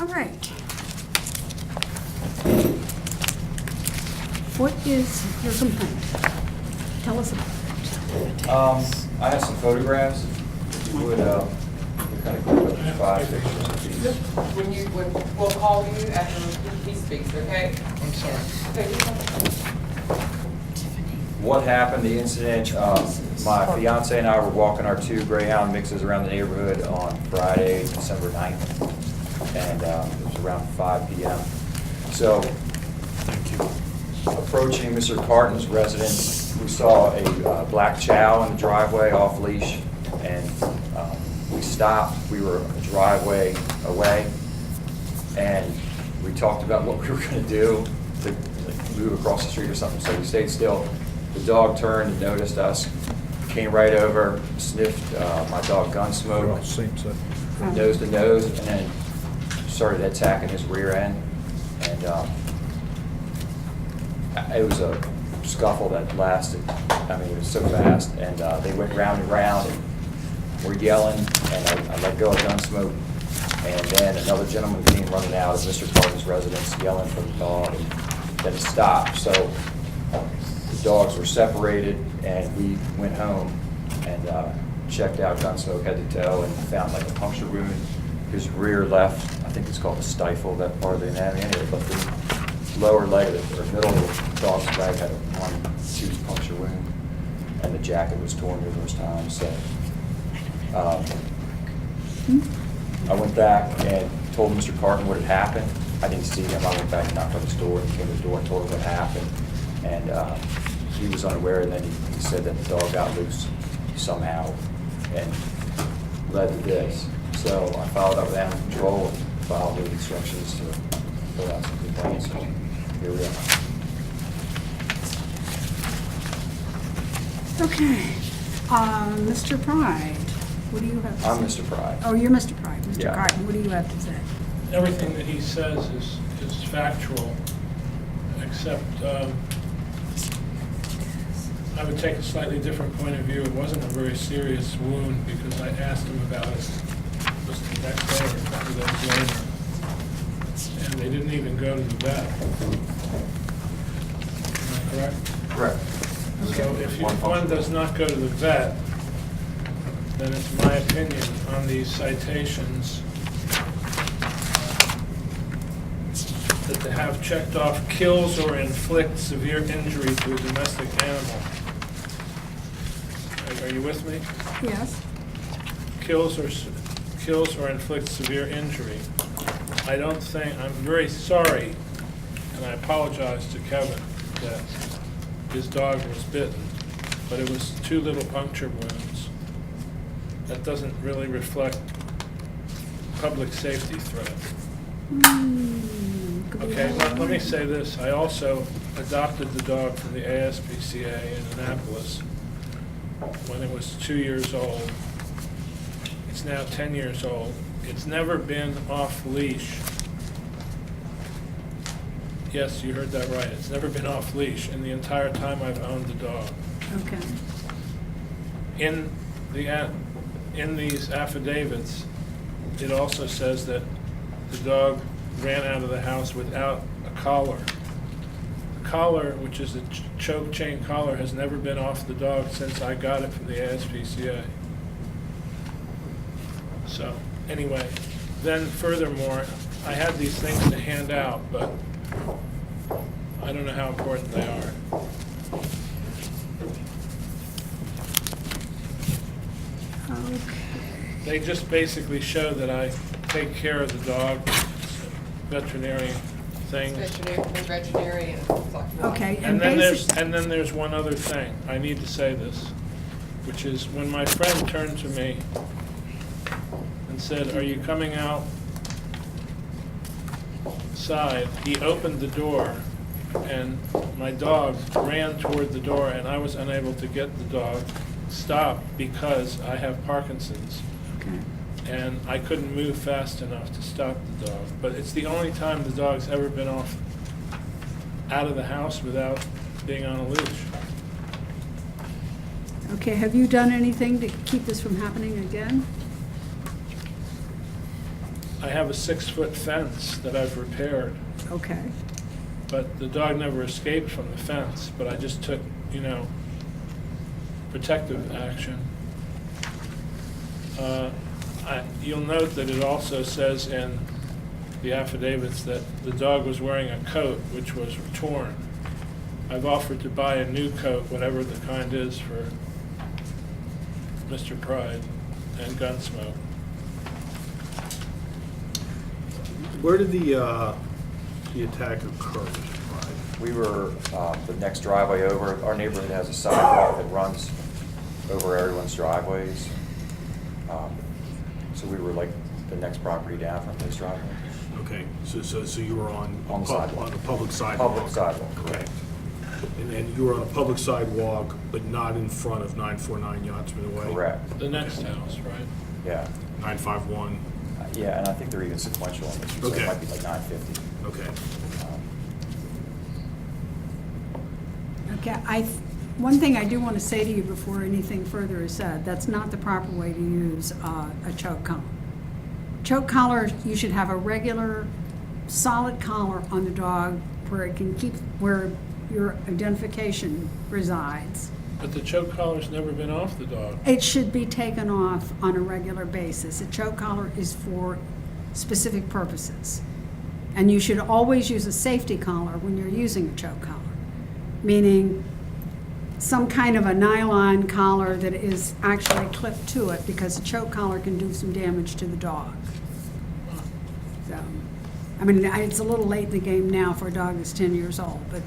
right. What is your complaint? Tell us about it. I have some photographs, if you would, they're kind of quick, but there's 5 pictures of these. When we'll call you after he speaks, okay? I'm sorry. Okay, you come. What happened, the incident, my fiance and I were walking our 2 Greyhound mixes around the neighborhood on Friday, December 9th, and it was around 5 p.m. So, approaching Mr. Karten's residence, we saw a black chow in the driveway off leash, and we stopped. We were a driveway away, and we talked about what we were going to do to move across the street or something, so we stayed still. The dog turned and noticed us, came right over, sniffed my dog Gunsmoke, from nose to nose, and then started attacking his rear end. And it was a scuffle that lasted, I mean, it was so fast, and they went round and round, and were yelling, and I let go of Gunsmoke, and then another gentleman came running out of Mr. Karten's residence, yelling for the dog, and then it stopped. So the dogs were separated, and we went home and checked out Gunsmoke head to toe, and found like a puncture wound. His rear left, I think it's called the stifle, that part of the anatomy anyway, but the lower leg or middle of the dog's leg had a 1-tooth puncture wound, and the jacket was torn numerous times. So I went back and told Mr. Karten what had happened. I didn't see him. I went back and knocked on his door, and he came to the door and told him what happened. And he was unaware, and then he said that the dog got loose somehow and led to this. So I followed up with animal control and followed the instructions to fill out some complaints. Here we are. Okay. Mr. Pride, what do you have to say? I'm Mr. Pride. Oh, you're Mr. Pride. Mr. Yeah. Karten, what do you have to say? Everything that he says is factual, except I would take a slightly different point of view. It wasn't a very serious wound because I asked him about it just the next day or a couple of days later, and they didn't even go to the vet. Am I correct? Correct. So if one does not go to the vet, then it's my opinion on these citations that to have checked off kills or inflict severe injury to a domestic animal. Are you with me? Yes? Kills or inflict severe injury. I don't think, I'm very sorry, and I apologize to Kevin that his dog was bitten, but it was 2 little puncture wounds. That doesn't really reflect public safety threat. Okay, let me say this. I also adopted the dog from the ASPCA in Annapolis when it was 2 years old. It's now 10 years old. It's never been off leash. Yes, you heard that right. It's never been off leash in the entire time I've owned the dog. Okay. In these affidavits, it also says that the dog ran out of the house without a collar. The collar, which is a choke chain collar, has never been off the dog since I got it from the ASPCA. So, anyway, then furthermore, I had these things to hand out, but I don't know how important they are. Okay. They just basically show that I take care of the dog, veterinary things. Veterinary and stuff. Okay, And then there's one other thing. I need to say this, which is when my friend turned to me and said, "Are you coming outside?" He opened the door, and my dog ran toward the door, and I was unable to get the dog stopped because I have Parkinson's. Okay. And I couldn't move fast enough to stop the dog. But it's the only time the dog's ever been out of the house without being on a leash. Okay, have you done anything to keep this from happening again? I have a 6-foot fence that I've repaired, Okay. but the dog never escaped from the fence, but I just took, protective action. You'll note that it also says in the affidavits that the dog was wearing a coat which was torn. I've offered to buy a new coat, whatever the kind is, for Mr. Pride and Gunsmoke. Where did the attack occur, Mr. Pride? We were the next driveway over. Our neighborhood has a sidewalk that runs over everyone's driveways. So we were like the next property down from his driveway. Okay, so you were on On the sidewalk. on a public sidewalk? Public sidewalk, correct. And then you were on a public sidewalk, but not in front of 949 Yachtsman Way? Correct. The next house, right? Yeah. 951? Yeah, and I think they're even sequential on this. So Okay. it might be like 950. Okay. Okay, one thing I do want to say to you before anything further is said, that's not the proper way to use a choke collar. Choke collar, you should have a regular, solid collar on the dog where it can keep, where your identification resides. But the choke collar's never been off the dog. It should be taken off on a regular basis. A choke collar is for specific purposes. And you should always use a safety collar when you're using a choke collar, meaning some kind of a nylon collar that is actually clipped to it, because a choke collar can do some damage to the dog. So, I mean, it's a little late in the game now for a dog that's 10 years old, but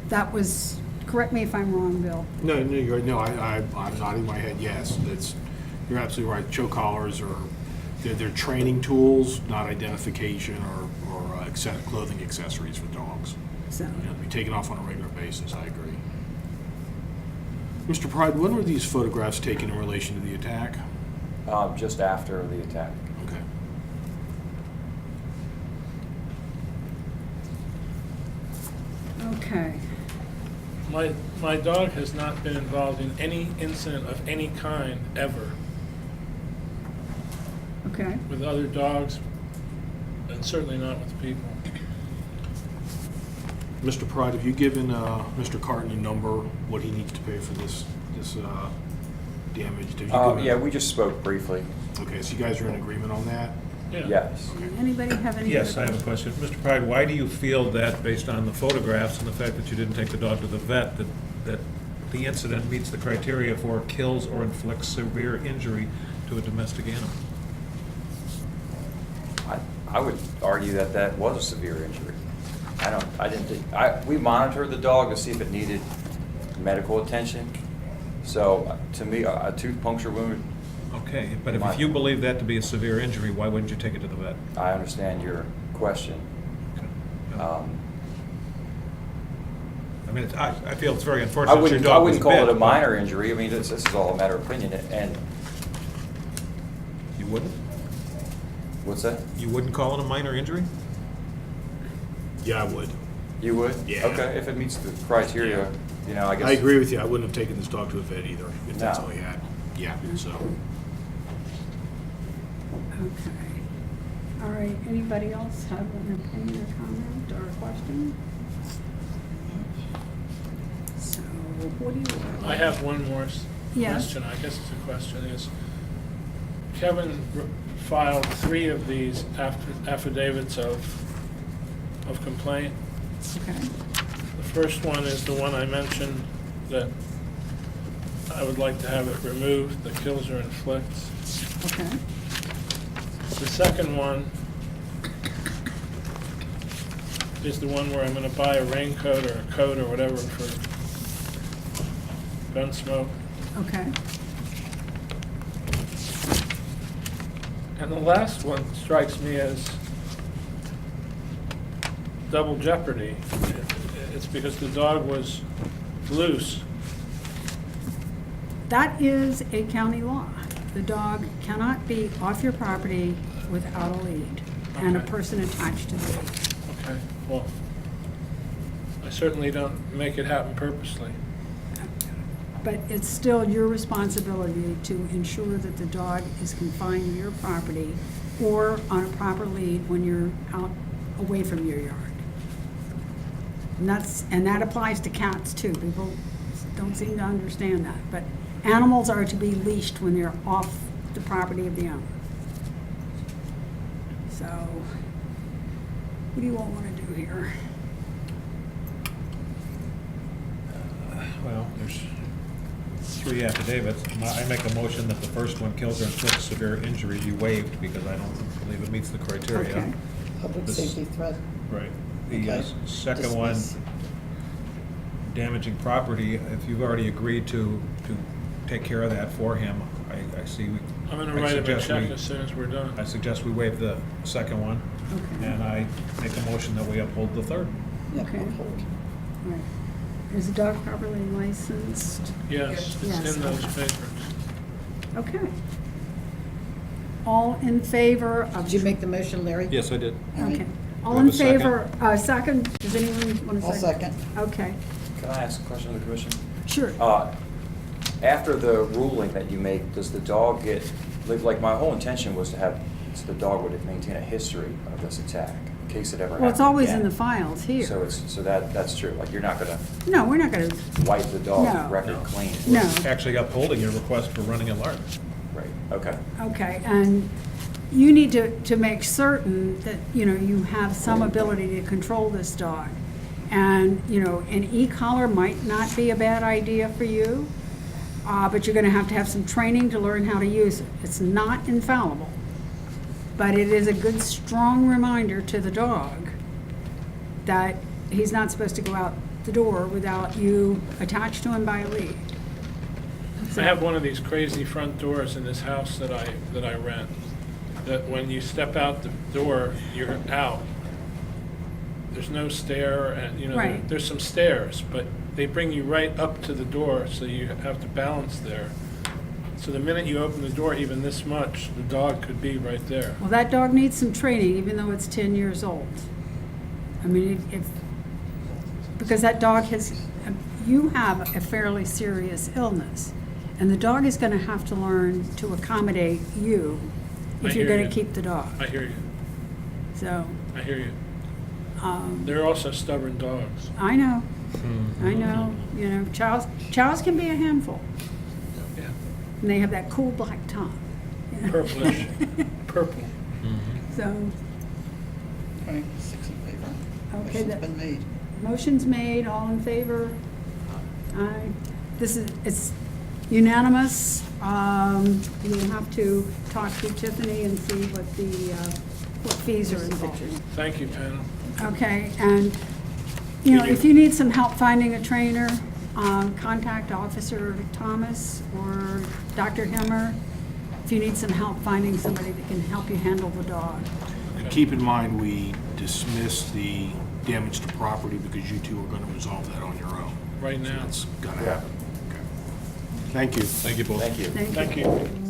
that was, correct me if I'm wrong, Bill. No, I'm nodding my head, yes. You're absolutely right. Choke collars they're training tools, not identification or clothing accessories for dogs. So, You know, to be taken off on a regular basis, I agree. Mr. Pride, when were these photographs taken in relation to the attack? Just after the attack. Okay. okay. My dog has not been involved in any incident of any kind ever Okay. with other dogs, and certainly not with people. Mr. Pride, have you given Mr. Karten a number, what he needs to pay for this damage? Have you given Yeah, we just spoke briefly. Okay, so you guys are in agreement on that? Yeah. Yes. Anybody have any? Yes, I other- have a question. Mr. Pride, why do you feel that, based on the photographs and the fact that you didn't take the dog to the vet, that the incident meets the criteria for kills or inflicts severe injury to a domestic animal? I would argue that that was a severe injury. We monitored the dog to see if it needed medical attention. So to me, a tooth puncture wound, Okay, but if you believe that to be a severe injury, why wouldn't you take it to the vet? I understand your question. I mean, I feel it's very I unfortunate your wouldn't dog was call it a bit, minor but- injury. I mean, this is all a matter of opinion. And You wouldn't? what's that? You wouldn't call it a minor injury? Yeah, I would. You would? Yeah. Okay, if it meets the criteria, I guess. I agree with you. I wouldn't have taken this dog to a vet either, if that's No. all he had. Yeah, so. Okay. All right, anybody else have an opinion or comment or a question? So, what do you? I have one more Yes. question, I guess it's a question, is Kevin filed 3 of these affidavits of complaint. Okay, The first one is the one I mentioned, that I would like to have it removed, the kills or inflicts. okay, The second one is the one where I'm gonna buy a raincoat or a coat or whatever for Gunsmoke. okay. And the last one strikes me as double jeopardy. It's because the dog was loose. That is a county law. The dog cannot be off your property without a lead and a Okay. person attached to the lead. Okay, well, I certainly don't make it happen purposely. But it's still your responsibility to ensure that the dog is confined to your property or on a proper lead when you're out away from your yard. And that applies to cats too. People don't seem to understand that. But animals are to be leashed when they're off the property of the owner. So, what do you all want to do here? Well, there's 3 affidavits. I make a motion that the first one, kills or inflicts severe injury, be waived because I don't believe it meets the criteria. Okay. Public This- safety threat. Right. The Okay. second one, Dismiss. damaging property, if you've already agreed to take care of that for him, I see. I'm gonna I write him a suggest check we- as soon as we're done. I suggest we waive the second one, Okay. and I make a motion that we uphold the third. Yeah, Okay. uphold. Right. Is the dog properly licensed? Yes, Yes, it's in those okay. papers. Okay. All in favor of? Did you make the motion, Larry? Yes, I did. All right. Okay. All Do in we have a favor, second, does anyone want to I'll second? second. Okay, Can I ask a question of the commission? sure. After the ruling that you make, does the dog get, like, my whole intention was to have, so the dog would maintain a history of this attack, in case it ever happened Well, it's always in again. the files here. So that's true, like, you're not gonna No, we're not going to, wipe the dog's No. record clean? no. Actually upholding your request for running at large. Right, okay. Okay, and you need to make certain that, you have some ability to control this dog. And, an e-collar might not be a bad idea for you, but you're gonna have to have some training to learn how to use it. It's not infallible, but it is a good, strong reminder to the dog that he's not supposed to go out the door without you attached to him by a lead. I have one of these crazy front doors in this house that I rent, that when you step out the door, you're out. There's no stair, and, Right. there's some stairs, but they bring you right up to the door, so you have to balance there. So the minute you open the door even this much, the dog could be right there. Well, that dog needs some training, even though it's 10 years old. I mean, because that dog you have a fairly serious illness, and the dog is going to have to learn to accommodate you if I you're hear going you. to keep the dog. I hear you, So, I hear you. They're also stubborn dogs. I know, chows can be a handful, Yeah, and they have that cool black tongue. purplish, purple. So, All right, 6 in favor. Okay, Motion's been made. motion's made, all in favor? Aye. It's unanimous. You'll have to talk to Tiffany and see what fees are involved. Thank you, panel. Okay, and, if you need some help finding a trainer, contact Officer Thomas or Dr. Hemmer. If you need some help finding somebody that can help you handle the dog. And keep in mind, we dismiss the damage to property because you two are going to resolve that on your own. Right now. That's going to happen. Okay. Thank you. Thank you both. Thank you. Thank you.